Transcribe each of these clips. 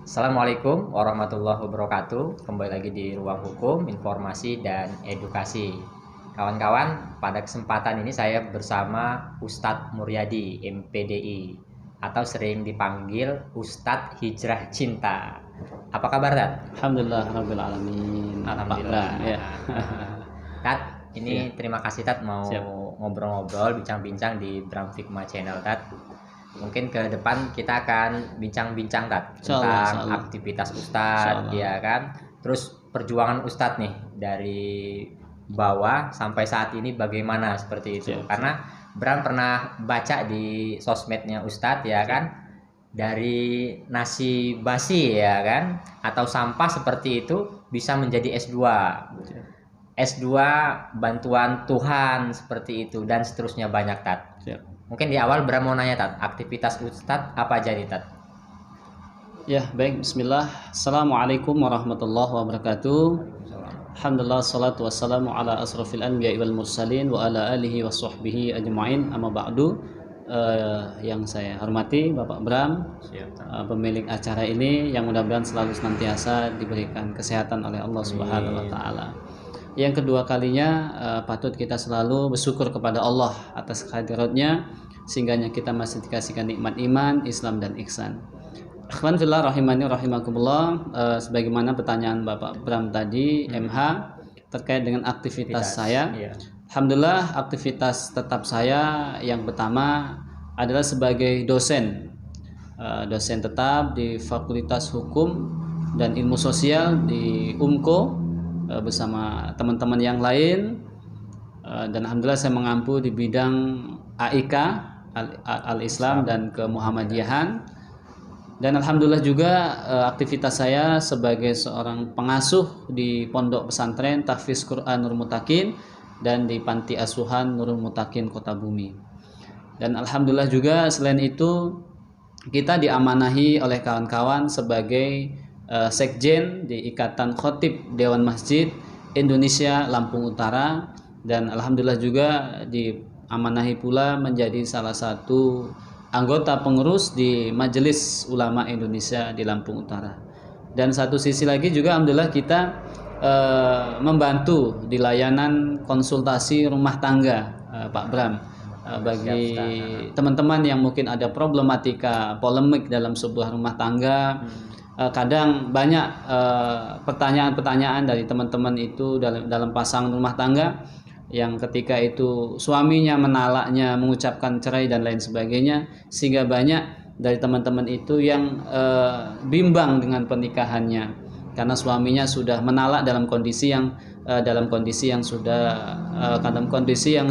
Assalamualaikum warahmatullahi wabarakatuh. Kembali lagi di Ruang Hukum, Informasi dan Edukasi. Kawan-kawan, pada kesempatan ini saya bersama Ustadz Muryadi, MPDI, atau sering dipanggil Ustadz Hijrah Cinta. Apa kabar, Tat? Alhamdulillah Rabbil Alamin. Alhamdulillah. Ya. Tat, ini Ya. terima kasih Tat mau Siap. ngobrol-ngobrol, bincang-bincang di Bram Figma Channel, Tat. Mungkin ke depan kita akan bincang-bincang Tat tentang Insyaallah. aktivitas Ustadz, Insyaallah. ya kan? Terus perjuangan Ustadz nih dari bawah sampai saat ini bagaimana seperti itu? Siap. Karena Bram pernah baca di sosmednya Ustadz, ya kan? Dari nasi basi, ya kan? Atau sampah seperti itu bisa menjadi S2. S2 bantuan Tuhan seperti itu dan seterusnya banyak Tat. Siap. Mungkin di awal Bram mau nanya Tat, aktivitas Ustadz apa aja nih Tat? Ya, baik. Bismillah. Assalamualaikum warahmatullahi wabarakatuh. Alhamdulillah, salatu wassalamu ala asrafil anbiya wal mursalin wa ala alihi wa sahbihi ajma'in, amma ba'du. Yang saya hormati Bapak Bram, pemilik acara ini, yang mudah-mudahan selalu senantiasa diberikan kesehatan oleh Allah Subhanahu wa taala. Yang kedua kalinya, patut kita selalu bersyukur kepada Allah atas kehadiratnya, sehingga kita masih dikasihkan nikmat iman, Islam dan ihsan. Akhwan fillah rahimani rahimakumullah, sebagaimana pertanyaan Bapak Bram tadi, MH, terkait dengan aktivitas saya. Iya. Alhamdulillah, aktivitas tetap saya yang pertama adalah sebagai dosen. Dosen tetap di Fakultas Hukum dan Ilmu Sosial di UMKO, bersama teman-teman yang lain, dan alhamdulillah saya mengampu di bidang AIK, Al-Islam dan Kemuhammadiyahan. Dan alhamdulillah juga aktivitas saya sebagai seorang pengasuh di Pondok Pesantren Tahfiz Quran Nurul Mutakin dan di Panti Asuhan Nurul Mutakin Kota Bumi. Dan alhamdulillah juga selain itu kita diamanahi oleh kawan-kawan sebagai sekjen di Ikatan Khotib Dewan Masjid Indonesia Lampung Utara, dan alhamdulillah juga diamanahi pula menjadi salah satu anggota pengurus di Majelis Ulama Indonesia di Lampung Utara. Dan satu sisi lagi juga alhamdulillah kita membantu di layanan konsultasi rumah tangga, Pak Bram, bagi teman-teman yang mungkin ada problematika polemik dalam sebuah rumah tangga. Kadang banyak pertanyaan-pertanyaan dari teman-teman itu dalam pasangan rumah tangga yang ketika itu suaminya menalaknya, mengucapkan cerai dan lain sebagainya, sehingga banyak dari teman-teman itu yang bimbang dengan pernikahannya karena suaminya sudah menalak dalam kondisi yang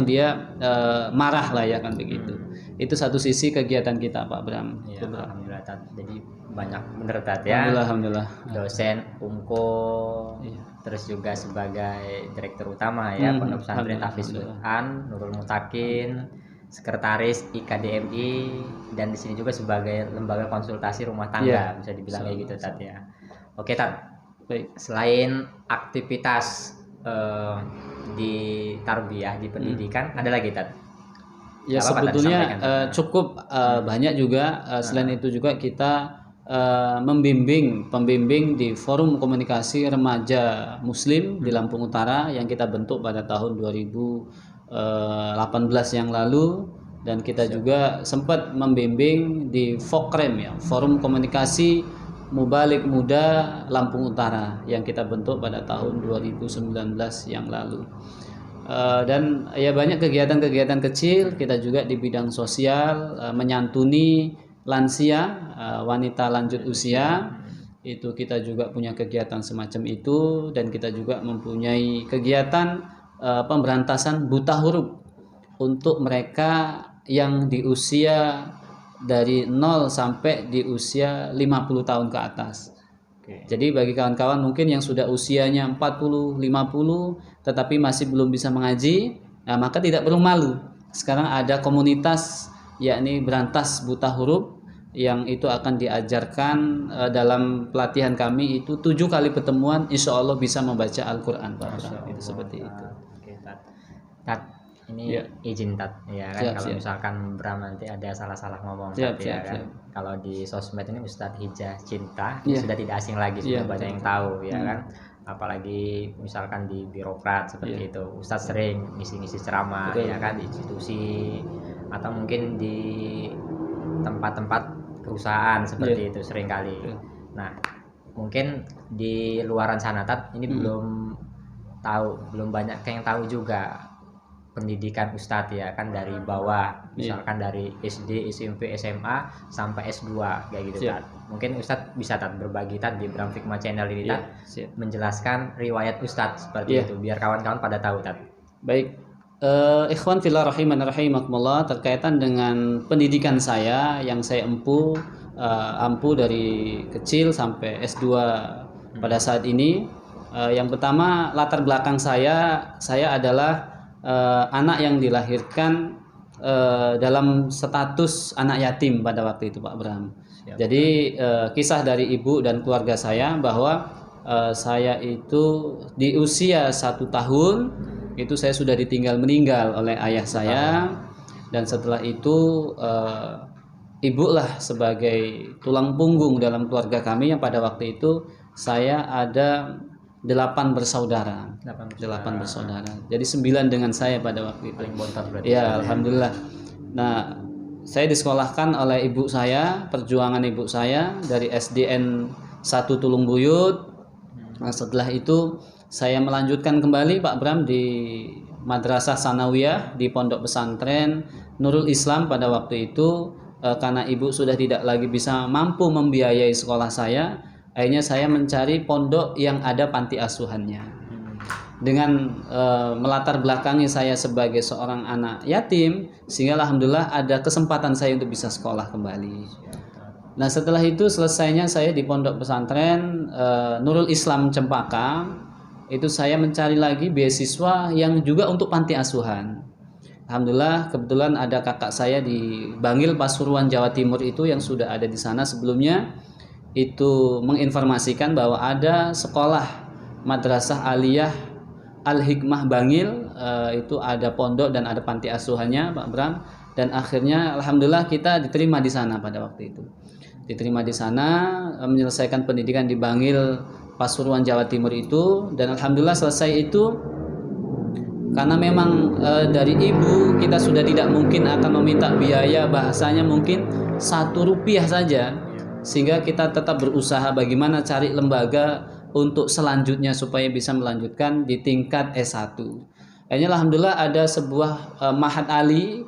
dia marah lah, ya kan begitu. Itu satu sisi kegiatan kita, Pak Bram. Ya, alhamdulillah Tat. Jadi banyak bener Tat ya. Alhamdulillah. Dosen UMKO, terus juga sebagai direktur utama ya Pondok Pesantren Tahfiz Quran Nurul Mutakin, sekretaris IKDMI, dan di sini juga sebagai lembaga konsultasi rumah tangga, bisa dibilang kayak gitu Tat ya. Oke Tat. Baik. Selain aktivitas di tarbiyah, di pendidikan, ada lagi Tat? Ya, sebetulnya cukup banyak juga. Selain itu juga kita pembimbing di Forum Komunikasi Remaja Muslim di Lampung Utara yang kita bentuk pada tahun 2018 yang lalu, dan kita juga sempat membimbing di Fokrem, ya, Forum Komunikasi Mubalik Muda Lampung Utara, yang kita bentuk pada tahun 2019 yang lalu. Dan ya banyak kegiatan-kegiatan kecil kita juga di bidang sosial, menyantuni lansia, wanita lanjut usia, itu kita juga punya kegiatan semacam itu. Dan kita juga mempunyai kegiatan pemberantasan buta huruf untuk mereka yang di usia dari 0 sampai di usia 50 tahun ke atas. Jadi bagi kawan-kawan mungkin yang sudah usianya 40, 50 tetapi masih belum bisa mengaji, maka tidak perlu malu. Sekarang ada komunitas, yakni Berantas Buta Huruf, yang itu akan diajarkan dalam pelatihan kami itu 7 kali pertemuan, insya Allah bisa membaca Al-Quran, Pak. Itu seperti itu. Oke, Tat. ini Ya. izin Tat, ya kan, Siap, kalau siap. misalkan Bram nanti ada salah-salah ngomong Siap, Tat, ya siap, kan. siap. Kalau di sosmed ini Ustadz Hijah Cinta ini Iya. sudah tidak asing lagi, Iya, sudah banyak betul, yang betul. tahu, ya kan. Apalagi misalkan di birokrat seperti Iya. itu, Ustadz sering ngisi-ngisi ceramah, Betul. ya kan, di institusi atau mungkin di tempat-tempat perusahaan seperti Iya. itu seringkali. Betul. Nah, mungkin di luaran sana Tat ini belum banyak yang tahu juga pendidikan Ustadz, ya kan, dari bawah, misalkan dari SD, SMP, SMA sampai S2 kayak gitu Siap. Tat. Mungkin Ustadz bisa Tat berbagi Tat di Bram Hikmah Channel ini Iya, Tat, siap. menjelaskan riwayat Ustadz seperti Iya. itu biar kawan-kawan pada tahu Tat. Baik, ikhwan fillah rahiman rahimakumullah, terkaitan dengan pendidikan saya yang saya empuh dari kecil sampai S2 pada saat ini. Yang pertama, latar belakang saya adalah anak yang dilahirkan dalam status anak yatim pada waktu itu, Pak Bram. Siap. Jadi kisah dari ibu dan keluarga saya bahwa saya itu di usia 1 tahun itu saya sudah ditinggal meninggal oleh ayah saya, dan setelah itu ibu lah sebagai tulang punggung dalam keluarga kami, yang pada waktu itu saya ada 8 bersaudara. 8 bersaudara. Jadi 9 dengan saya pada waktu itu. Paling bontot berarti. Ya, alhamdulillah. Nah, saya disekolahkan oleh ibu saya, perjuangan ibu saya dari SDN 1 Tulung Buyut. Nah, setelah itu saya melanjutkan kembali Pak Bram di Madrasah Sanawiyah di Pondok Pesantren Nurul Islam pada waktu itu, karena ibu sudah tidak lagi bisa mampu membiayai sekolah saya, akhirnya saya mencari pondok yang ada panti asuhannya. Dengan melatar belakangi saya sebagai seorang anak yatim, sehingga alhamdulillah ada kesempatan saya untuk bisa sekolah kembali. Nah, setelah itu selesainya saya di Pondok Pesantren Nurul Islam Cempaka, itu saya mencari lagi beasiswa yang juga untuk panti asuhan. Alhamdulillah kebetulan ada kakak saya di Bangil Pasuruan Jawa Timur itu yang sudah ada di sana sebelumnya, itu menginformasikan bahwa ada sekolah Madrasah Aliyah Al-Hikmah Bangil, itu ada pondok dan ada panti asuhannya Pak Bram, dan akhirnya alhamdulillah kita diterima di sana pada waktu itu. Diterima di sana, menyelesaikan pendidikan di Bangil Pasuruan Jawa Timur itu, dan alhamdulillah selesai itu karena memang dari ibu kita sudah tidak mungkin akan meminta biaya, bahasanya mungkin 1 rupiah saja, sehingga kita tetap berusaha bagaimana cari lembaga untuk selanjutnya supaya bisa melanjutkan di tingkat S1. Akhirnya alhamdulillah ada sebuah Mahat Ali,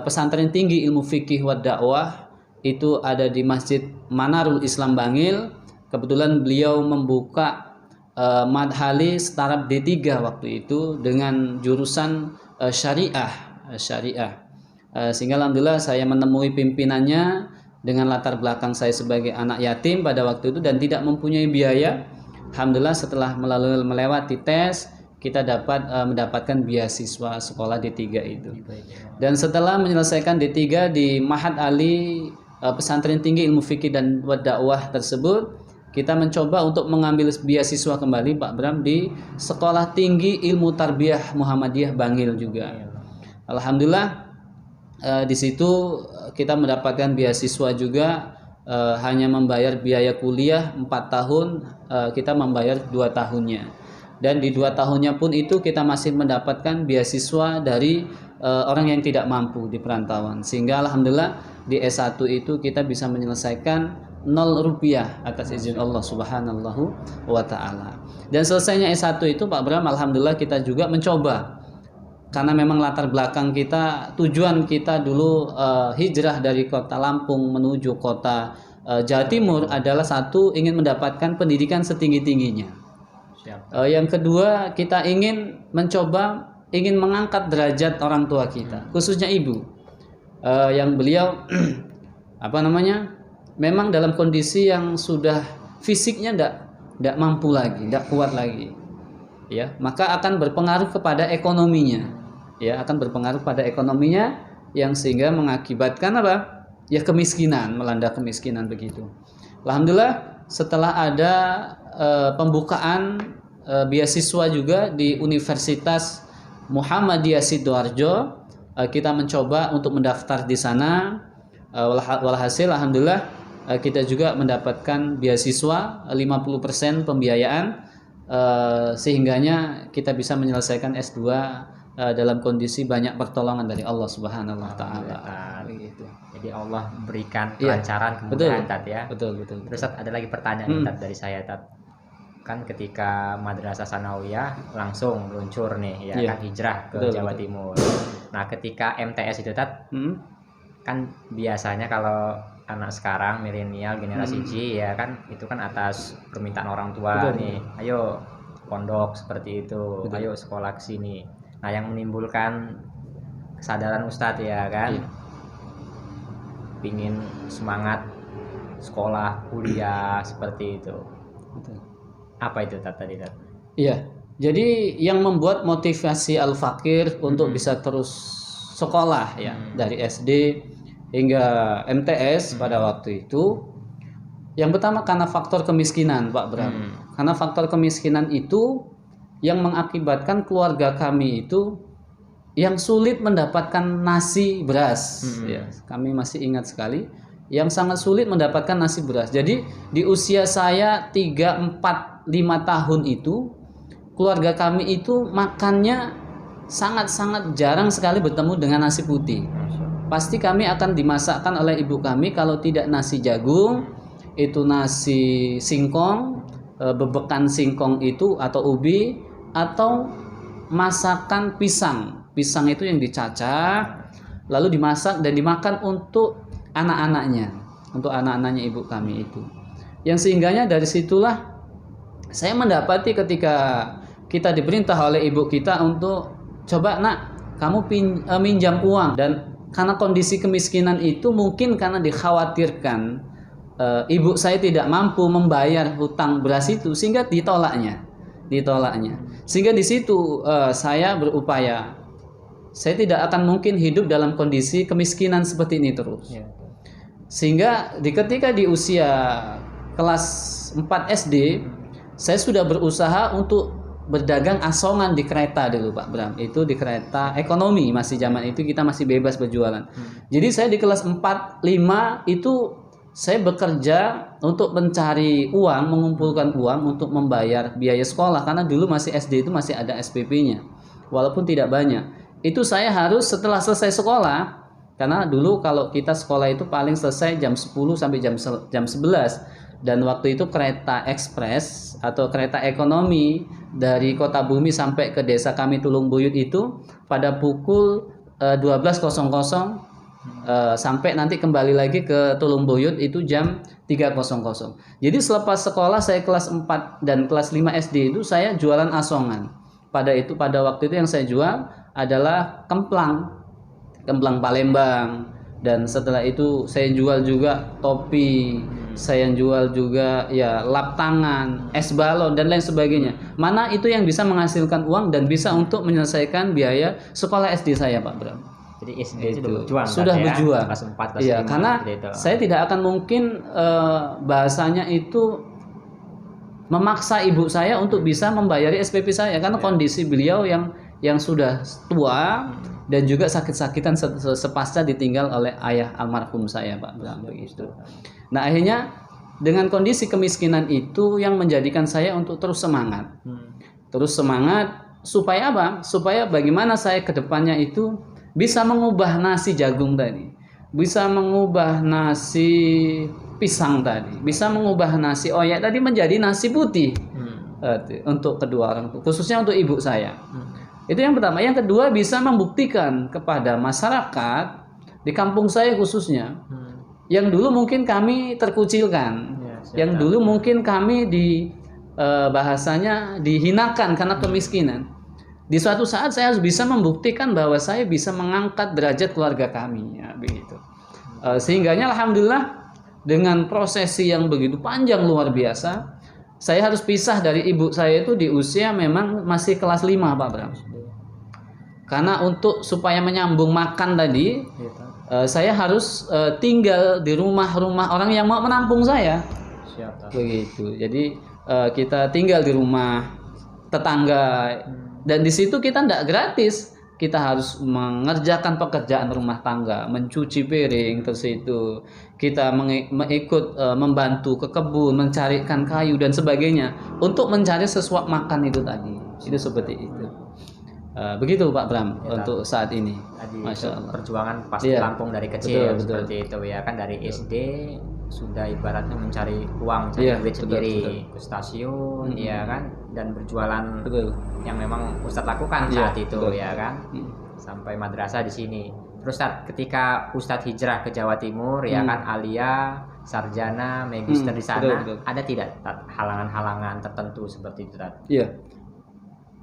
pesantren tinggi ilmu fikih wa dakwah, itu ada di Masjid Manarul Islam Bangil. Kebetulan beliau membuka madhali startup D3 waktu itu dengan jurusan syariah. Sehingga alhamdulillah saya menemui pimpinannya dengan latar belakang saya sebagai anak yatim pada waktu itu dan tidak mempunyai biaya. Alhamdulillah setelah melewati tes, kita mendapatkan beasiswa sekolah D3 itu. Dan setelah menyelesaikan D3 di Mahat Ali, pesantren tinggi ilmu fikih dan dakwah tersebut, kita mencoba untuk mengambil beasiswa kembali Pak Bram di Sekolah Tinggi Ilmu Tarbiyah Muhammadiyah Bangil juga. Alhamdulillah di situ kita mendapatkan beasiswa juga, hanya membayar biaya kuliah 4 tahun, kita membayar 2 tahunnya. Dan di 2 tahunnya pun itu kita masih mendapatkan beasiswa dari orang yang tidak mampu di perantauan. Sehingga alhamdulillah di S1 itu kita bisa menyelesaikan 0 rupiah atas izin Allah Subhanahu wa ta'ala. Dan selesainya S1 itu Pak Bram, alhamdulillah kita juga mencoba, karena memang latar belakang kita, tujuan kita dulu hijrah dari kota Lampung menuju kota Jawa Timur adalah satu, ingin mendapatkan pendidikan setinggi-tingginya. Yang kedua, kita ingin mengangkat derajat orang tua kita, khususnya ibu, yang beliau memang dalam kondisi yang sudah fisiknya tidak mampu lagi, tidak kuat lagi, ya, maka akan berpengaruh kepada ekonominya, ya, yang sehingga mengakibatkan kemiskinan, melanda kemiskinan begitu. Alhamdulillah setelah ada pembukaan beasiswa juga di Universitas Muhammadiyah Sidoarjo. Kita mencoba untuk mendaftar di sana. Walhasil alhamdulillah kita juga mendapatkan beasiswa 50% pembiayaan, sehingganya kita bisa menyelesaikan S2 dalam kondisi banyak pertolongan dari Allah Subhanahu wa taala. Begitu. Jadi Allah berikan Iya, kelancaran, betul. kemudahan Tat ya. Betul. Terus Tat, ada lagi pertanyaan nih, Tat, dari saya, Tat. Kan ketika Madrasah Sanawiyah langsung meluncur nih ya, Iya. kan hijrah ke Betul, Jawa betul. Timur. Nah, ketika MTS itu, Tat, Hmm. kan biasanya kalau anak sekarang milenial generasi J ya kan, itu kan atas permintaan orang tua. Betul. Nih, ayo pondok seperti itu, Betul. ayo sekolah ke sini. Nah, yang menimbulkan kesadaran Ustadz ya kan, Iya. pingin semangat sekolah kuliah seperti itu. Betul. Apa itu tadi, Tat? Iya. Jadi yang membuat motivasi Al-Fakir untuk bisa terus sekolah ya, dari SD hingga MTS pada waktu itu, yang pertama karena faktor kemiskinan, Pak Bram. Karena faktor kemiskinan itu yang mengakibatkan keluarga kami itu yang sulit mendapatkan nasi beras. Ya, kami masih ingat sekali yang sangat sulit mendapatkan nasi beras. Jadi di usia saya 3, 4, 5 tahun itu keluarga kami itu makannya sangat-sangat jarang sekali bertemu dengan nasi putih. Pasti kami akan dimasakkan oleh ibu kami, kalau tidak nasi jagung, itu nasi singkong, bebekan singkong itu atau ubi, atau masakan pisang. Pisang itu yang dicacah lalu dimasak dan dimakan untuk anak-anaknya, ibu kami itu. Yang sehingganya dari situlah saya mendapati ketika kita diperintah oleh ibu kita untuk coba nak kamu minjam uang, dan karena kondisi kemiskinan itu mungkin karena dikhawatirkan ibu saya tidak mampu membayar hutang beras itu, sehingga ditolaknya. Sehingga di situ saya berupaya, saya tidak akan mungkin hidup dalam kondisi kemiskinan seperti ini terus. Sehingga ketika di usia kelas 4 SD, saya sudah berusaha untuk berdagang asongan di kereta dulu, Pak Bram. Itu di kereta ekonomi, masih zaman itu kita masih bebas berjualan. Jadi saya di kelas 4, 5 itu saya bekerja untuk mencari uang, mengumpulkan uang untuk membayar biaya sekolah, karena dulu masih SD itu masih ada SPP-nya. Walaupun tidak banyak. Itu saya harus setelah selesai sekolah, karena dulu kalau kita sekolah itu paling selesai jam 10 sampai jam 11. Dan waktu itu kereta ekspres atau kereta ekonomi dari Kota Bumi sampai ke desa kami Tulung Buyut itu pada pukul 12.00 sampai nanti kembali lagi ke Tulung Buyut itu jam 3.00. Jadi selepas sekolah saya kelas 4 dan kelas 5 SD itu saya jualan asongan. Pada waktu itu yang saya jual adalah kemplang Palembang, dan setelah itu saya jual juga topi, saya jual juga ya lap tangan, es balon dan lain sebagainya. Mana itu yang bisa menghasilkan uang dan bisa untuk menyelesaikan biaya sekolah SD saya, Pak Bram. Jadi SD itu sudah berjuang. Kelas 4, kelas Iya, 5, karena gitu. saya tidak akan mungkin bahasanya itu memaksa ibu saya untuk bisa membayari SPP saya, karena kondisi beliau yang sudah tua dan juga sakit-sakitan sepasca ditinggal oleh ayah almarhum saya, Pak Bram, begitu. Nah, akhirnya dengan kondisi kemiskinan itu yang menjadikan saya untuk terus semangat. Supaya apa? Supaya bagaimana saya ke depannya itu bisa mengubah nasi jagung tadi, bisa mengubah nasi pisang tadi, bisa mengubah nasi oyek tadi menjadi nasi putih. Untuk kedua orang tua, khususnya untuk ibu saya. Itu yang pertama. Yang kedua, bisa membuktikan kepada masyarakat di kampung saya khususnya, yang dulu mungkin kami terkucilkan, yang dulu mungkin kami bahasanya dihinakan karena kemiskinan. Di suatu saat saya harus bisa membuktikan bahwa saya bisa mengangkat derajat keluarga kami, ya begitu. Sehingganya alhamdulillah dengan prosesi yang begitu panjang luar biasa, saya harus pisah dari ibu saya itu di usia memang masih kelas 5, Pak Bram. Karena untuk supaya menyambung makan tadi, saya harus tinggal di rumah-rumah orang yang mau menampung saya. Begitu. Jadi kita tinggal di rumah tetangga Dan di situ kita tidak gratis. Kita harus mengerjakan pekerjaan rumah tangga, mencuci piring, terus itu kita mengikut membantu ke kebun, mencarikan kayu dan sebagainya untuk mencari sesuap makan itu tadi. Itu seperti itu. Begitu Pak Bram Ya, untuk saat ini. tadi Masya Allah. perjuangan pasti Iya. Lampung dari kecil Betul, seperti itu ya kan, dari SD sudah ibaratnya mencari uang, mencari Iya, duit betul, sendiri, betul. ke stasiun ya kan, dan berjualan Betul. yang memang Ustadz lakukan Iya, saat itu betul. ya kan, sampai madrasah di sini. Terus Tat, ketika Ustadz hijrah ke Jawa Timur ya kan, alia, sarjana, magister di sana, betul, betul. ada tidak Tat, halangan-halangan tertentu seperti itu Tat? Iya.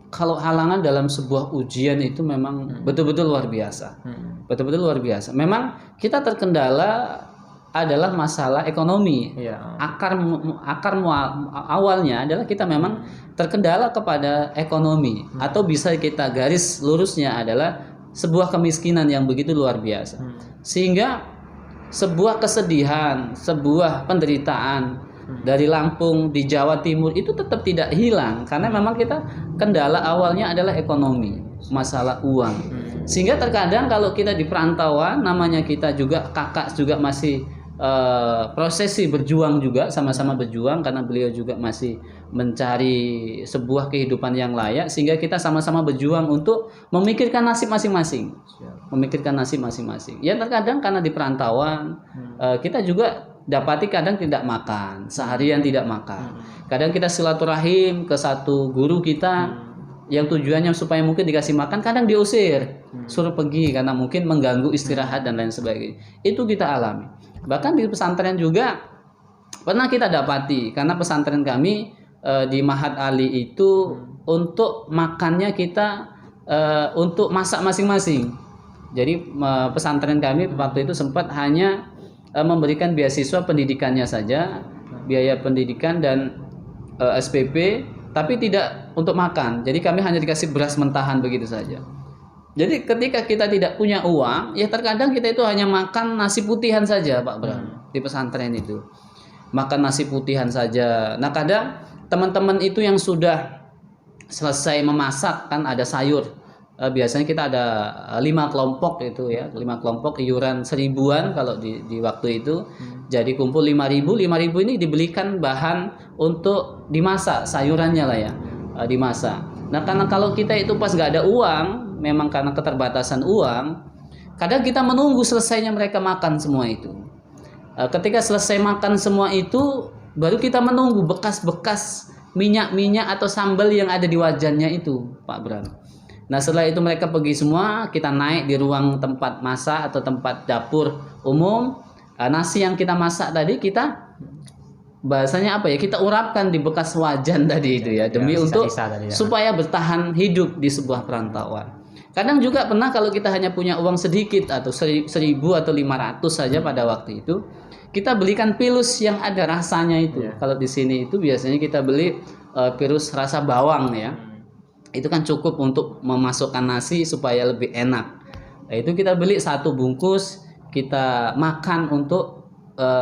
Kalau halangan dalam sebuah ujian itu memang betul-betul luar biasa. Betul-betul luar biasa. Memang kita terkendala adalah masalah ekonomi. Iya. Awalnya adalah kita memang terkendala kepada ekonomi, atau bisa kita garis lurusnya adalah sebuah kemiskinan yang begitu luar biasa. Sehingga sebuah kesedihan, sebuah penderitaan dari Lampung di Jawa Timur itu tetap tidak hilang, karena memang kita kendala awalnya adalah ekonomi, masalah uang. Sehingga terkadang kalau kita di perantauan, namanya kita juga kakak juga masih prosesi berjuang juga, sama-sama berjuang karena beliau juga masih mencari sebuah kehidupan yang layak, sehingga kita sama-sama berjuang untuk memikirkan nasib masing-masing. Memikirkan nasib masing-masing. Ya terkadang karena di perantauan kita juga dapati kadang tidak makan, seharian tidak makan. Kadang kita silaturahim ke satu guru kita yang tujuannya supaya mungkin dikasih makan, kadang diusir, suruh pergi karena mungkin mengganggu istirahat dan lain sebagainya. Itu kita alami. Bahkan di pesantren juga pernah kita dapati, karena pesantren kami di Mahat Ali itu untuk makannya kita untuk masak masing-masing. Jadi pesantren kami waktu itu sempat hanya memberikan beasiswa pendidikannya saja, biaya pendidikan dan SPP, tapi tidak untuk makan. Jadi kami hanya dikasih beras mentahan begitu saja. Jadi ketika kita tidak punya uang, ya terkadang kita itu hanya makan nasi putihan saja, Pak Bram, di pesantren itu. Makan nasi putihan saja. Nah, kadang teman-teman itu yang sudah selesai memasak, kan ada sayur. Biasanya kita ada 5 kelompok itu ya, 5 kelompok, iuran 1.000-an kalau di waktu itu. Jadi kumpul 5.000 ini dibelikan bahan untuk dimasak, sayurannya lah ya, dimasak. Nah, karena kalau kita itu pas nggak ada uang, memang karena keterbatasan uang, kadang kita menunggu selesainya mereka makan semua itu. Ketika selesai makan semua itu, baru kita menunggu bekas-bekas minyak-minyak atau sambal yang ada di wajannya itu, Pak Bram. Nah, setelah itu mereka pergi semua, kita naik di ruang tempat masak atau tempat dapur umum. Nasi yang kita masak tadi kita bahasanya apa ya, kita urapkan di bekas wajan tadi itu ya, demi untuk supaya bertahan hidup di sebuah perantauan. Kadang juga pernah kalau kita hanya punya uang sedikit atau 1.000 atau 500 saja pada waktu itu, kita belikan pilus yang ada rasanya itu. Kalau di sini itu biasanya kita beli pilus rasa bawang ya. Itu kan cukup untuk memasukkan nasi supaya lebih enak. Nah, itu kita beli 1 bungkus, kita makan untuk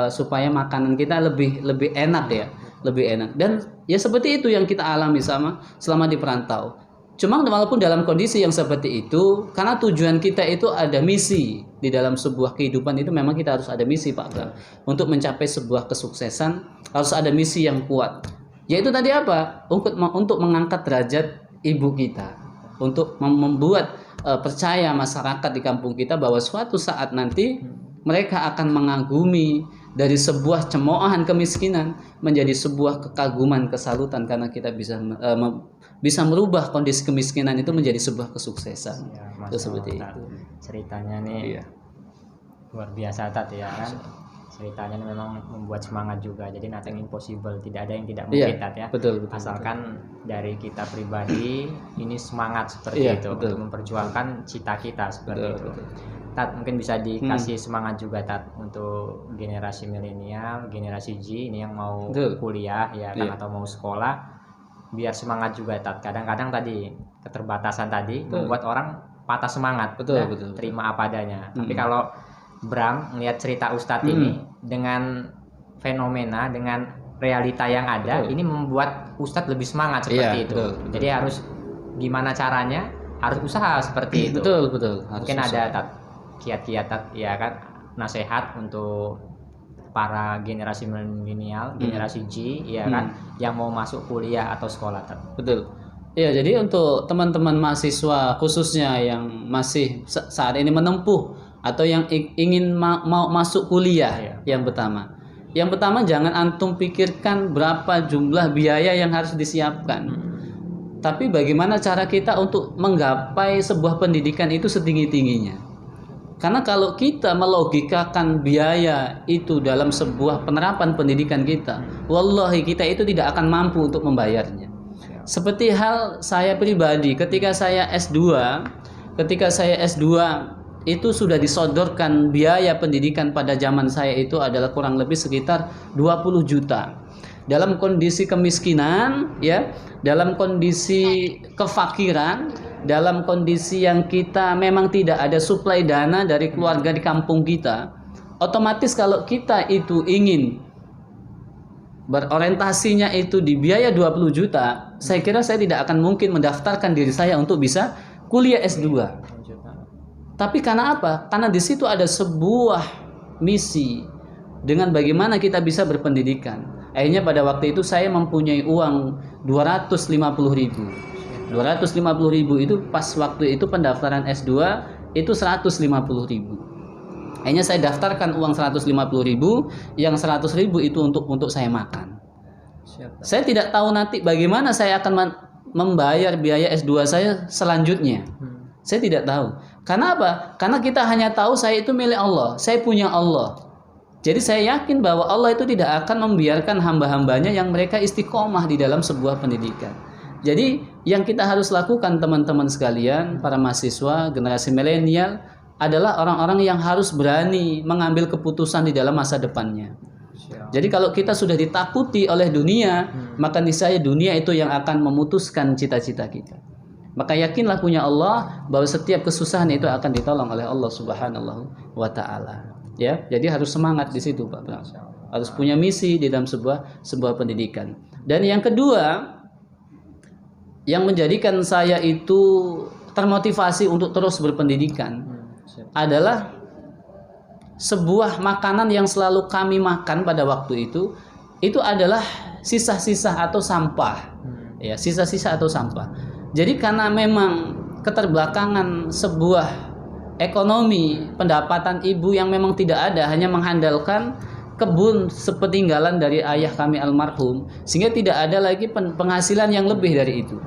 supaya makanan kita lebih enak ya, lebih enak. Dan ya seperti itu yang kita alami selama di perantau. Cuma walaupun dalam kondisi yang seperti itu, karena tujuan kita itu ada misi di dalam sebuah kehidupan itu, memang kita harus ada misi, Pak Bram. Untuk mencapai sebuah kesuksesan harus ada misi yang kuat. Yaitu tadi apa? Untuk mengangkat derajat ibu kita, untuk membuat percaya masyarakat di kampung kita bahwa suatu saat nanti mereka akan mengagumi dari sebuah cemoohan kemiskinan menjadi sebuah kekaguman, kesalutan, karena kita bisa merubah kondisi kemiskinan itu menjadi sebuah kesuksesan. Ya, itu seperti itu. Ceritanya nih luar biasa Tat ya kan. Ceritanya memang membuat semangat juga. Jadi nothing impossible, tidak ada yang tidak mungkin Tat ya. Betul, asalkan dari kita pribadi ini semangat seperti itu untuk memperjuangkan cita kita seperti itu. Tat, mungkin bisa dikasih semangat juga Tat untuk generasi milenial, generasi Z ini yang mau kuliah ya kan, atau mau sekolah, biar semangat juga Tat. Kadang-kadang tadi keterbatasan tadi membuat orang patah semangat, terima apa adanya. Tapi kalau Bram melihat cerita Ustadz ini dengan fenomena, dengan realita yang ada, ini membuat Ustadz lebih semangat seperti itu. Jadi harus gimana caranya harus usaha seperti itu. Betul. Harus Mungkin usaha. ada kiat-kiat ya kan, nasihat untuk para generasi milenial, generasi G ya kan, yang mau masuk kuliah atau sekolah, Tat. Betul. Ya, jadi untuk teman-teman mahasiswa khususnya yang masih saat ini menempuh atau yang ingin mau masuk kuliah, Iya. Yang pertama jangan antum pikirkan berapa jumlah biaya yang harus disiapkan. Tapi bagaimana cara kita untuk menggapai sebuah pendidikan itu setinggi-tingginya. Karena kalau kita melogikakan biaya itu dalam sebuah penerapan pendidikan kita, wallahi kita itu tidak akan mampu untuk membayarnya. Seperti hal saya pribadi, ketika saya S2 itu sudah disodorkan biaya pendidikan pada zaman saya itu adalah kurang lebih sekitar 20 juta. Dalam kondisi kemiskinan, ya, dalam kondisi kefakiran, dalam kondisi yang kita memang tidak ada suplai dana dari keluarga di kampung kita, otomatis kalau kita itu ingin berorientasinya itu di biaya 20 juta, saya kira saya tidak akan mungkin mendaftarkan diri saya untuk bisa kuliah S2. Tapi karena apa? Karena di situ ada sebuah misi dengan bagaimana kita bisa berpendidikan. Akhirnya pada waktu itu saya mempunyai uang 250.000. 250.000 itu pas waktu itu pendaftaran S2 itu 150.000. Akhirnya saya daftarkan uang 150.000, yang 100.000 itu untuk saya makan. Saya tidak tahu nanti bagaimana saya akan membayar biaya S2 saya selanjutnya. Saya tidak tahu. Karena apa? Karena kita hanya tahu saya itu milik Allah, saya punya Allah. Jadi saya yakin bahwa Allah itu tidak akan membiarkan hamba-hambanya yang mereka istiqomah di dalam sebuah pendidikan. Jadi yang kita harus lakukan teman-teman sekalian, para mahasiswa generasi milenial, adalah orang-orang yang harus berani mengambil keputusan di dalam masa depannya. Jadi kalau kita sudah ditakuti oleh dunia, maka niscaya dunia itu yang akan memutuskan cita-cita kita. Maka yakinlah punya Allah bahwa setiap kesusahan itu akan ditolong oleh Allah Subhanahu wa taala. Ya, jadi harus semangat di situ, Pak Bram. Harus punya misi di dalam sebuah pendidikan. Dan yang kedua, yang menjadikan saya itu termotivasi untuk terus berpendidikan adalah sebuah makanan yang selalu kami makan pada waktu itu adalah sisa-sisa atau sampah. Ya, sisa-sisa atau sampah. Jadi karena memang keterbelakangan sebuah ekonomi, pendapatan ibu yang memang tidak ada, hanya mengandalkan kebun sepeninggalan dari ayah kami almarhum, sehingga tidak ada lagi penghasilan yang lebih dari itu.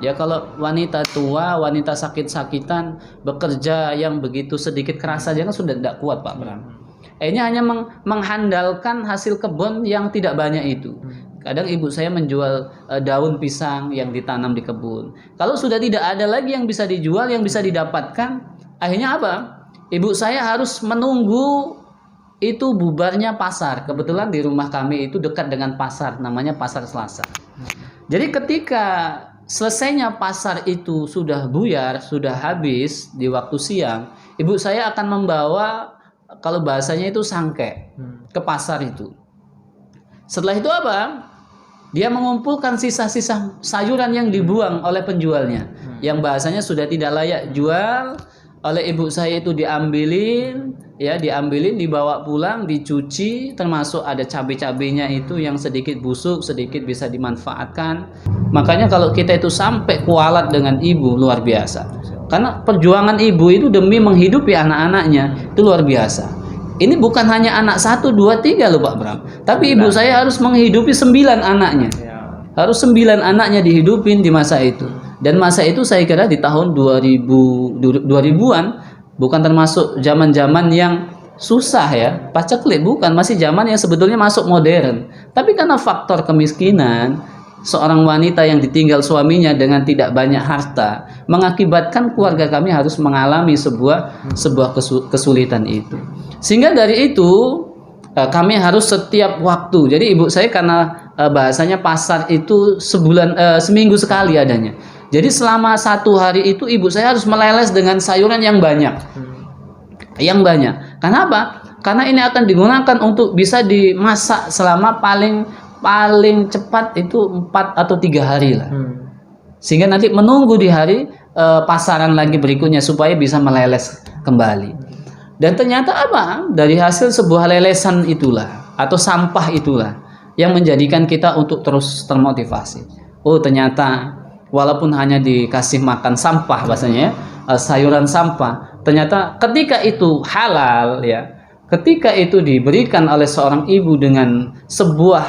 Ya, kalau wanita tua, wanita sakit-sakitan, bekerja yang begitu sedikit keras saja kan sudah tidak kuat, Pak Bram. Akhirnya hanya mengandalkan hasil kebun yang tidak banyak itu. Kadang ibu saya menjual daun pisang yang ditanam di kebun. Kalau sudah tidak ada lagi yang bisa dijual, yang bisa didapatkan, akhirnya apa? Ibu saya harus menunggu itu bubarnya pasar. Kebetulan di rumah kami itu dekat dengan pasar, namanya Pasar Selasa. Jadi ketika selesainya pasar itu sudah buyar, sudah habis di waktu siang, ibu saya akan membawa, kalau bahasanya itu sangke, ke pasar itu. Setelah itu apa? Dia mengumpulkan sisa-sisa sayuran yang dibuang oleh penjualnya, yang bahasanya sudah tidak layak jual, oleh ibu saya itu diambilin, dibawa pulang, dicuci, termasuk ada cabai-cabainya itu yang sedikit busuk, sedikit bisa dimanfaatkan. Makanya kalau kita itu sampai kualat dengan ibu, luar biasa. Karena perjuangan ibu itu demi menghidupi anak-anaknya itu luar biasa. Ini bukan hanya anak 1, 2, 3 loh Pak Bram. Tapi ibu saya harus menghidupi 9 anaknya. Harus 9 anaknya dihidupin di masa itu. Dan masa itu saya kira di tahun 2000-an, bukan termasuk zaman-zaman yang susah ya, paceklik, bukan, masih zaman yang sebetulnya masuk modern. Tapi karena faktor kemiskinan, seorang wanita yang ditinggal suaminya dengan tidak banyak harta mengakibatkan keluarga kami harus mengalami sebuah kesulitan itu. Sehingga dari itu kami harus setiap waktu. Jadi ibu saya karena bahasanya pasar itu seminggu sekali adanya. Jadi selama 1 hari itu ibu saya harus meleles dengan sayuran yang banyak. Yang banyak. Karena apa? Karena ini akan digunakan untuk bisa dimasak selama paling cepat itu 4 atau 3 hari lah. sehingga nanti menunggu di hari pasaran lagi berikutnya supaya bisa meleles kembali. Dan ternyata apa? Dari hasil sebuah lelesan itulah atau sampah itulah yang menjadikan kita untuk terus termotivasi. Oh, ternyata walaupun hanya dikasih makan sampah bahasanya ya, sayuran sampah, ternyata ketika itu halal ya, ketika itu diberikan oleh seorang ibu dengan sebuah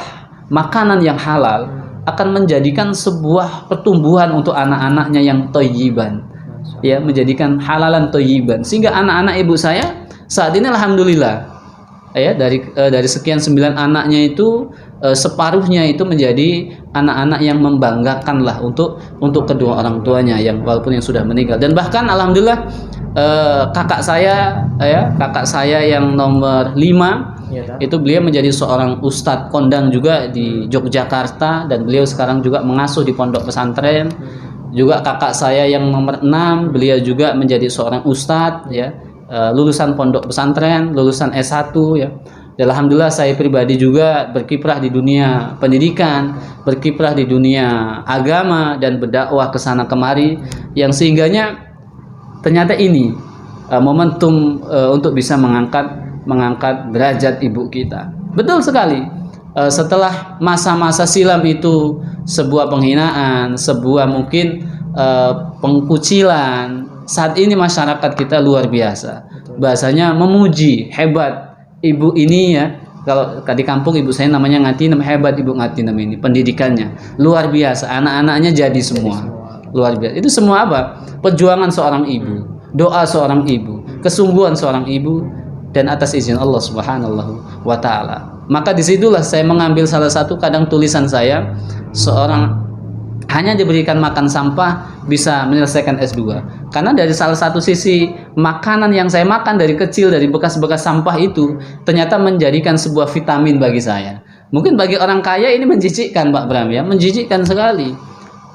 makanan yang halal, akan menjadikan sebuah pertumbuhan untuk anak-anaknya yang thayyiban, ya, menjadikan halalan thayyiban, sehingga anak-anak ibu saya saat ini alhamdulillah ya, dari sekian 9 anaknya itu separuhnya itu menjadi anak-anak yang membanggakan lah untuk kedua orang tuanya yang walaupun yang sudah meninggal. Dan bahkan alhamdulillah kakak saya yang nomor 5 itu beliau menjadi seorang ustadz kondang juga di Yogyakarta, dan beliau sekarang juga mengasuh di pondok pesantren. Juga kakak saya yang nomor 6 beliau juga menjadi seorang ustadz ya, lulusan pondok pesantren, lulusan S1 ya. Dan alhamdulillah saya pribadi juga berkiprah di dunia pendidikan, berkiprah di dunia agama dan berdakwah ke sana kemari, yang sehingganya ternyata ini momentum untuk bisa mengangkat derajat ibu kita. Betul sekali. Setelah masa-masa silam itu sebuah penghinaan, sebuah mungkin pengkucilan, saat ini masyarakat kita luar biasa. Bahasanya memuji, hebat ibu ini ya. Kalau di kampung ibu saya namanya Ngatinem, hebat ibu Ngatinem ini, pendidikannya luar biasa, anak-anaknya jadi semua luar biasa. Itu semua apa? Perjuangan seorang ibu, doa seorang ibu, kesungguhan seorang ibu, dan atas izin Allah Subhanahu wa Ta'ala. Maka disitulah saya mengambil salah satu kadang tulisan saya, seorang hanya diberikan makan sampah bisa menyelesaikan S2. Karena dari salah satu sisi makanan yang saya makan dari kecil, dari bekas-bekas sampah itu ternyata menjadikan sebuah vitamin bagi saya. Mungkin bagi orang kaya ini menjijikkan Pak Bram ya, menjijikkan sekali.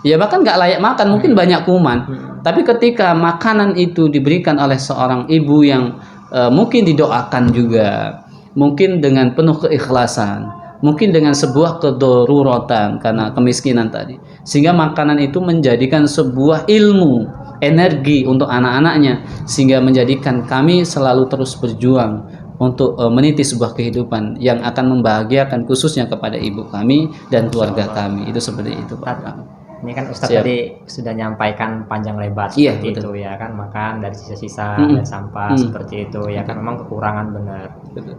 Ya bahkan nggak layak makan, mungkin banyak kuman. Tapi ketika makanan itu diberikan oleh seorang ibu yang mungkin didoakan juga, mungkin dengan penuh keikhlasan, mungkin dengan sebuah kedoruratan karena kemiskinan tadi, sehingga makanan itu menjadikan sebuah ilmu, energi untuk anak-anaknya, sehingga menjadikan kami selalu terus berjuang untuk meniti sebuah kehidupan yang akan membahagiakan khususnya kepada ibu kami dan keluarga kami. Itu seperti itu Pak. Ini kan Ustadz tadi sudah nyampaikan panjang lebar seperti itu ya kan, makan dari sisa-sisa dan sampah seperti itu ya kan, memang kekurangan benar.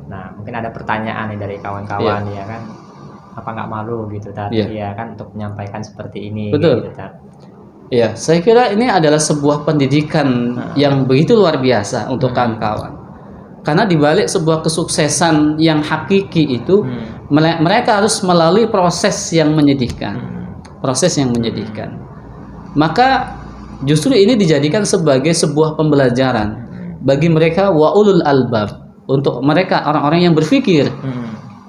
Nah mungkin ada pertanyaan nih dari kawan-kawan ya kan, apa nggak malu gitu tadi ya kan untuk menyampaikan seperti ini. Betul. Gitu, ya saya kira ini adalah sebuah pendidikan yang begitu luar biasa untuk kawan-kawan, karena dibalik sebuah kesuksesan yang hakiki itu mereka harus melalui proses yang menyedihkan. Proses yang menyedihkan. Maka justru ini dijadikan sebagai sebuah pembelajaran bagi mereka waulul albab, untuk mereka orang-orang yang berpikir.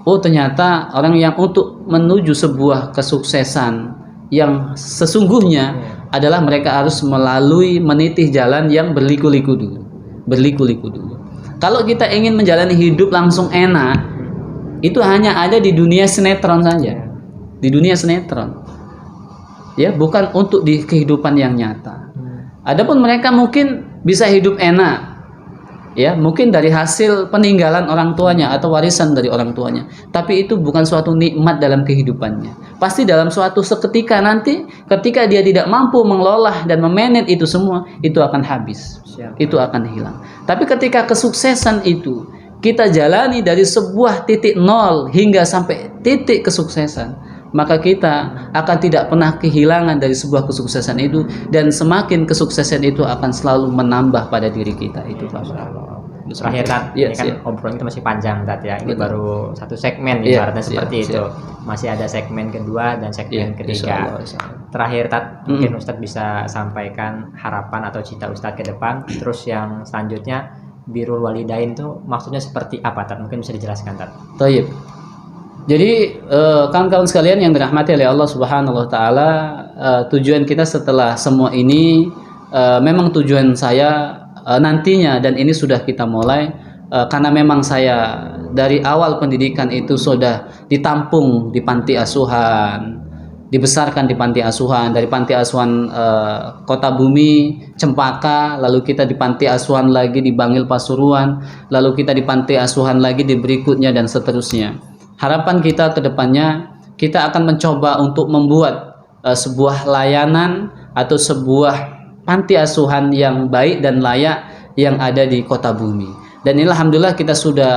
Oh ternyata orang yang untuk menuju sebuah kesuksesan yang sesungguhnya adalah mereka harus melalui menitih jalan yang berliku-liku dulu. Berliku-liku dulu. Kalau kita ingin menjalani hidup langsung enak, itu hanya ada di dunia sinetron saja. Di dunia sinetron. Ya, bukan untuk di kehidupan yang nyata. Adapun mereka mungkin bisa hidup enak, ya, mungkin dari hasil peninggalan orang tuanya atau warisan dari orang tuanya. Tapi itu bukan suatu nikmat dalam kehidupannya. Pasti dalam suatu seketika nanti, ketika dia tidak mampu mengelola dan memanage itu semua, itu akan habis, itu akan hilang. Tapi ketika kesuksesan itu kita jalani dari sebuah titik nol hingga sampai titik kesuksesan, maka kita akan tidak pernah kehilangan dari sebuah kesuksesan itu, dan semakin kesuksesan itu akan selalu menambah pada diri kita itu Pak. Terakhir Tat, ini kan obrolan kita masih panjang Tat ya. Ini baru satu segmen ibaratnya seperti itu. Masih ada segmen kedua dan segmen ketiga. Terakhir Tat, mungkin Ustadz bisa sampaikan harapan atau cita Ustadz ke depan. Terus yang selanjutnya birrul walidain itu maksudnya seperti apa Tat? Mungkin bisa dijelaskan Tat. Taib. Jadi kawan-kawan sekalian yang dirahmati oleh Allah Subhanahu wa Ta'ala, tujuan kita setelah semua ini, memang tujuan saya nantinya, dan ini sudah kita mulai, karena memang saya dari awal pendidikan itu sudah ditampung di panti asuhan, dibesarkan di panti asuhan, dari panti asuhan Kota Bumi, Cempaka, lalu kita di panti asuhan lagi di Bangil Pasuruan, lalu kita di panti asuhan lagi di berikutnya dan seterusnya. Harapan kita ke depannya kita akan mencoba untuk membuat sebuah layanan atau sebuah panti asuhan yang baik dan layak yang ada di Kota Bumi. Dan ini alhamdulillah kita sudah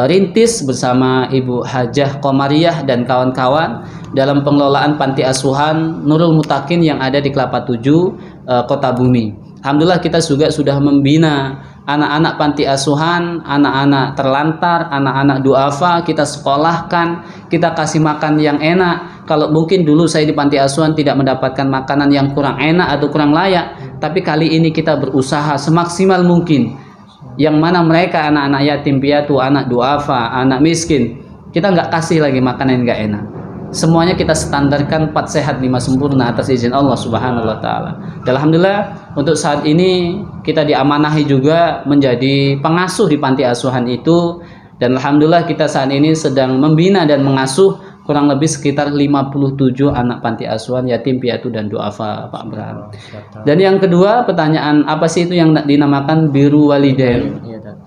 rintis bersama Ibu Hajah Komariah dan kawan-kawan dalam pengelolaan panti asuhan Nurul Mutakin yang ada di Kelapa 7 Kota Bumi. Alhamdulillah kita juga sudah membina anak-anak panti asuhan, anak-anak terlantar, anak-anak duafa, kita sekolahkan, kita kasih makan yang enak. Kalau mungkin dulu saya di panti asuhan tidak mendapatkan makanan yang kurang enak atau kurang layak, tapi kali ini kita berusaha semaksimal mungkin. Yang mana mereka anak-anak yatim piatu, anak duafa, anak miskin, kita nggak kasih lagi makanan yang nggak enak. Semuanya kita standarkan 4 sehat 5 sempurna atas izin Allah Subhanahu wa taala. Dan alhamdulillah untuk saat ini kita diamanahi juga menjadi pengasuh di panti asuhan itu, dan alhamdulillah kita saat ini sedang membina dan mengasuh kurang lebih sekitar 57 anak panti asuhan yatim piatu dan duafa, Pak Bram. Dan yang kedua, pertanyaan apa sih itu yang dinamakan biru walidain?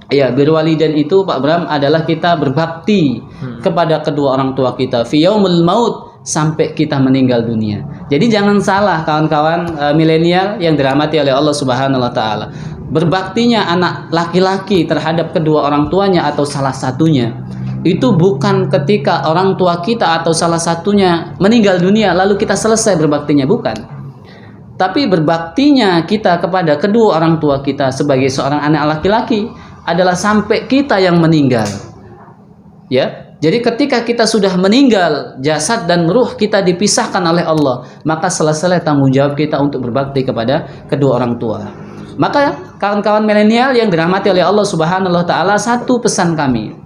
Ya, biru walidain itu Pak Bram adalah kita berbakti kepada kedua orang tua kita fi yaumul maut sampai kita meninggal dunia. Jadi jangan salah kawan-kawan milenial yang dirahmati oleh Allah Subhanahu wa taala. Berbaktinya anak laki-laki terhadap kedua orang tuanya atau salah satunya itu bukan ketika orang tua kita atau salah satunya meninggal dunia lalu kita selesai berbaktinya, bukan. Tapi berbaktinya kita kepada kedua orang tua kita sebagai seorang anak laki-laki adalah sampai kita yang meninggal. Ya. Jadi ketika kita sudah meninggal, jasad dan ruh kita dipisahkan oleh Allah, maka selesai tanggung jawab kita untuk berbakti kepada kedua orang tua. Maka kawan-kawan milenial yang dirahmati oleh Allah Subhanahu wa taala, satu pesan kami.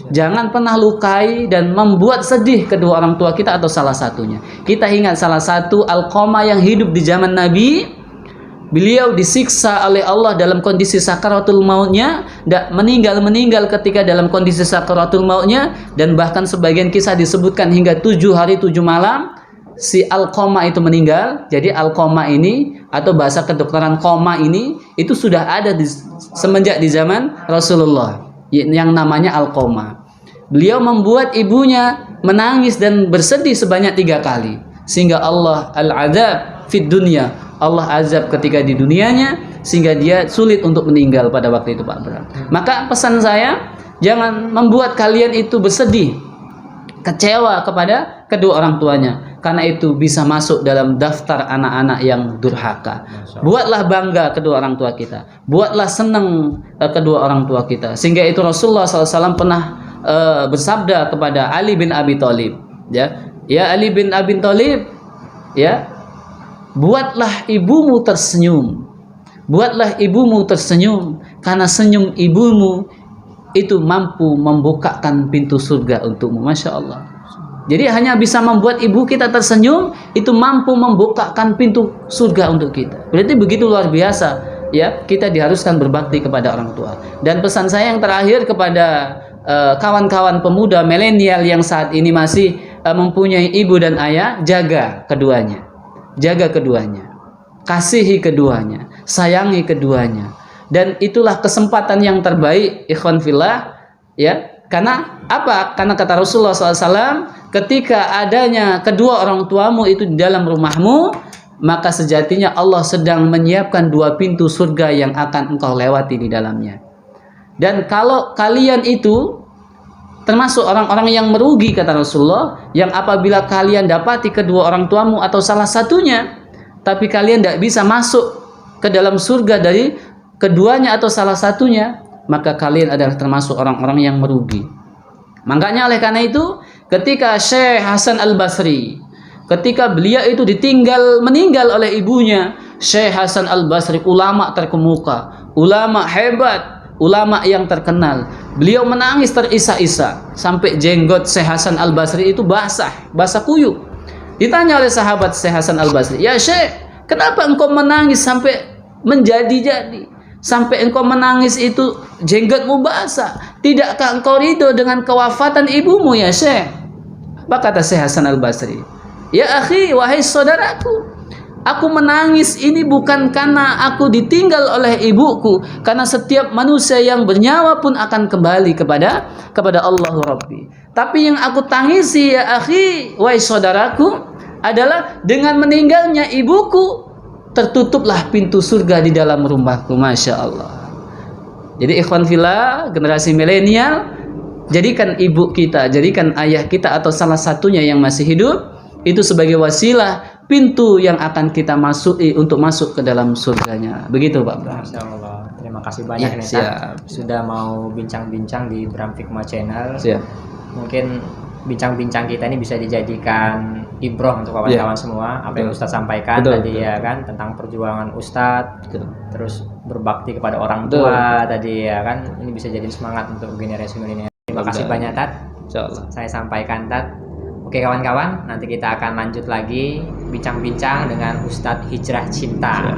Jangan pernah lukai dan membuat sedih kedua orang tua kita atau salah satunya. Kita ingat salah satu Alqamah yang hidup di zaman Nabi, beliau disiksa oleh Allah dalam kondisi sakaratul mautnya, meninggal ketika dalam kondisi sakaratul mautnya, dan bahkan sebagian kisah disebutkan hingga 7 hari 7 malam si Alqamah itu meninggal. Jadi Alqamah ini atau bahasa kedokteran koma ini itu sudah ada semenjak di zaman Rasulullah yang namanya Alqamah. Beliau membuat ibunya menangis dan bersedih sebanyak 3 kali sehingga Allah al-azab fid dunya, Allah azab ketika di dunianya sehingga dia sulit untuk meninggal pada waktu itu, Pak Bram. Maka pesan saya, jangan membuat kalian itu bersedih, kecewa kepada kedua orang tuanya, karena itu bisa masuk dalam daftar anak-anak yang durhaka. Buatlah bangga kedua orang tua kita, buatlah senang kedua orang tua kita, sehingga itu Rasulullah SAW pernah bersabda kepada Ali bin Abi Thalib, ya Ali bin Abi Thalib, ya, buatlah ibumu tersenyum, buatlah ibumu tersenyum, karena senyum ibumu itu mampu membukakan pintu surga untukmu. Masya Allah. Jadi hanya bisa membuat ibu kita tersenyum itu mampu membukakan pintu surga untuk kita. Berarti begitu luar biasa, ya, kita diharuskan berbakti kepada orang tua. Dan pesan saya yang terakhir kepada kawan-kawan pemuda milenial yang saat ini masih mempunyai ibu dan ayah, jaga keduanya. Jaga keduanya. Kasihi keduanya, sayangi keduanya. Dan itulah kesempatan yang terbaik, ikhwan fillah, ya. Karena apa? Karena kata Rasulullah SAW, ketika adanya kedua orang tuamu itu di dalam rumahmu, maka sejatinya Allah sedang menyiapkan 2 pintu surga yang akan engkau lewati di dalamnya. Dan kalau kalian itu termasuk orang-orang yang merugi, kata Rasulullah, yang apabila kalian dapati kedua orang tuamu atau salah satunya, tapi kalian tidak bisa masuk ke dalam surga dari keduanya atau salah satunya, maka kalian adalah termasuk orang-orang yang merugi. Makanya oleh karena itu, ketika Syekh Hasan Al-Basri, ketika beliau itu meninggal oleh ibunya, Syekh Hasan Al-Basri, ulama terkemuka, ulama hebat, ulama yang terkenal, beliau menangis terisak-isak sampai jenggot Syekh Hasan Al-Basri itu basah kuyup. Ditanya oleh sahabat Syekh Hasan Al-Basri, "Ya Syekh, kenapa engkau menangis sampai menjadi-jadi? Sampai engkau menangis itu jenggotmu basah. Tidakkah engkau ridho dengan kewafatan ibumu ya Syekh?" Apa kata Syekh Hasan Al-Basri? Ya akhi, wahai saudaraku, aku menangis ini bukan karena aku ditinggal oleh ibuku, karena setiap manusia yang bernyawa pun akan kembali kepada Allah Rabbi. Tapi yang aku tangisi ya akhi, wahai saudaraku, adalah dengan meninggalnya ibuku, tertutuplah pintu surga di dalam rumahku. Masya Allah. Jadi ikhwan fillah, generasi milenial, jadikan ibu kita, jadikan ayah kita atau salah satunya yang masih hidup itu sebagai wasilah pintu yang akan kita masuki untuk masuk ke dalam surganya. Begitu Pak Bram. Masya Allah. Terima kasih banyak Ya, nih siap. Tat. Sudah mau bincang-bincang di Bram Fikma Channel. Siap. Mungkin bincang-bincang kita ini bisa dijadikan ibroh untuk kawan-kawan semua. Apa yang Betul. Ustadz sampaikan Betul, tadi betul. ya kan tentang perjuangan Ustadz, Betul. terus berbakti kepada orang Betul. tua tadi ya kan. Ini bisa jadi semangat untuk generasi milenial. Terima kasih Betul. banyak Tat. Insyaallah. Saya sampaikan Tat. Oke kawan-kawan, nanti kita akan lanjut lagi bincang-bincang dengan Ustadz Hijrah Cinta.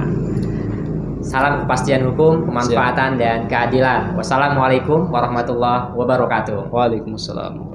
Salam kepastian hukum, kemanfaatan dan keadilan. Wassalamualaikum warahmatullahi wabarakatuh. Waalaikumsalam.